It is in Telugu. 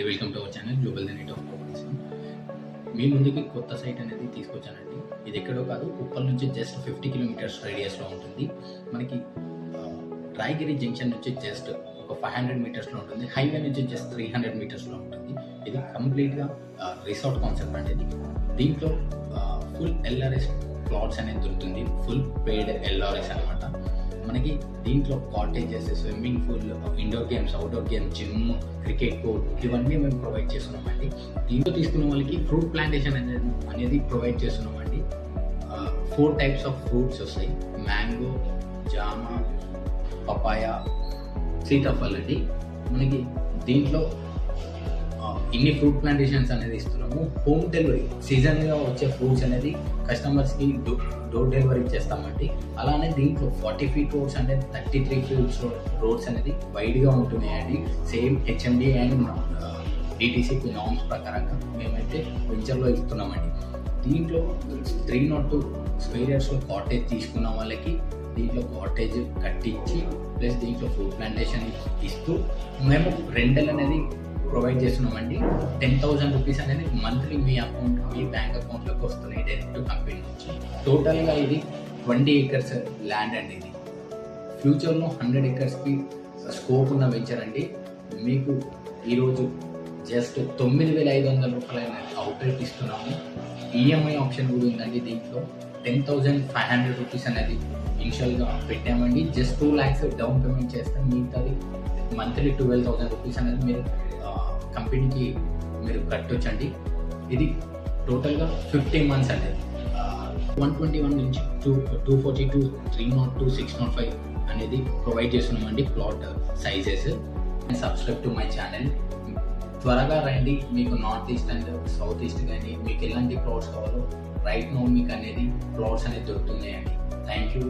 అండి, welcome to our channel global the net of properties. మీ ముందుకి కొత్త సైట్ అనేది తీసుకొచ్చానండి. ఇది ఎక్కడో కాదు, ఉప్పల్ నుంచి జస్ట్ 50 కిలోమీటర్స్ రేడియస్లో ఉంటుంది. మనకి రాయగిరి జంక్షన్ నుంచి జస్ట్ ఒక 500 మీటర్స్లో ఉంటుంది. హైవే నుంచి జస్ట్ 300 మీటర్స్లో ఉంటుంది. ఇది కంప్లీట్గా రిసార్ట్ కాన్సెప్ట్ అండి. దీంట్లో ఫుల్ ఎల్ఆర్ఎస్ ప్లాట్స్ అనేది దొరుకుతుంది. ఫుల్ పెయిడ్ ఎల్ఆర్ఎస్ అనమాట. మనకి దీంట్లో cottages, swimming pool, indoor games, outdoor games, gym, cricket court ఇవన్నీ మేము ప్రొవైడ్ చేస్తున్నామండి. దీంట్లో తీసుకున్న వాళ్ళకి ఫ్రూట్ ప్లాంటేషన్ అనేది ప్రొవైడ్ చేస్తున్నామండి. 4 టైప్స్ ఆఫ్ ఫ్రూట్స్ వస్తాయి: మ్యాంగో, జామ, పపాయ, సీతాఫల్ అండి. మనకి దీంట్లో ఇన్ని ఫ్రూట్ ప్లాంటేషన్స్ అనేది ఇస్తున్నాము. హోమ్ డెలివరీ, సీజన్గా వచ్చే ఫ్రూట్స్ అనేది కస్టమర్స్కి డోర్ డెలివరీ చేస్తామండి. అలానే దీంట్లో 40 ఫీట్ రోడ్స్ అంటే 33 ఫీట్ రోడ్స్ అనేది వైడ్గా ఉంటున్నాయండి. Same HMD and DTC norms ప్రకారంగా మేమైతే వెంచర్లో ఇస్తున్నామండి. దీంట్లో 302 స్క్వేర్ యార్డ్స్లో కాటేజ్ తీసుకున్న వాళ్ళకి దీంట్లో కాటేజ్ కట్టించి ప్లస్ దీంట్లో ఫ్రూట్ ప్లాంటేషన్ ఇస్తూ మేము రెంటల్ అనేది ప్రొవైడ్ చేస్తున్నామండి. 10,000 రూపీస్ అనేది మంత్లీ మీ బ్యాంక్ అకౌంట్లోకి వస్తున్నాయి డైరెక్ట్ కంపెనీ నుంచి. టోటల్గా ఇది 20 acres ల్యాండ్ అండి. ఇది ఫ్యూచర్లో 100 acresకి స్కోప్ ఉన్న వెంచర్ అండి. మీకు ఈరోజు జస్ట్ 9,500 రూపాయలు అవుట్రేట్ ఇస్తున్నాము. ఈఎంఐ ఆప్షన్ కూడా ఉందండి. దీంట్లో 10,500 రూపీస్ అనేది ఇనిషియల్గా పెట్టామండి. జస్ట్ 2 lakhs డౌన్ పేమెంట్ చేస్తే మిగతాది మంత్లీ 12,000 రూపీస్ అనేది మీరు కంపెనీకి మీరు కట్టొచ్చండి. ఇది టోటల్గా 15 months అండి. 121 నుంచి 242, 302, 605 అనేది ప్రొవైడ్ చేస్తున్నామండి plot sizes. Subscribe to my channel. త్వరగా రండి. మీకు north east and south east కానీ మీకు ఎలాంటి ప్లాట్స్ కావాలో రైట్ నో మీకు అనేది ప్లాట్స్ అనేది దొరుకుతున్నాయండి. Thank you.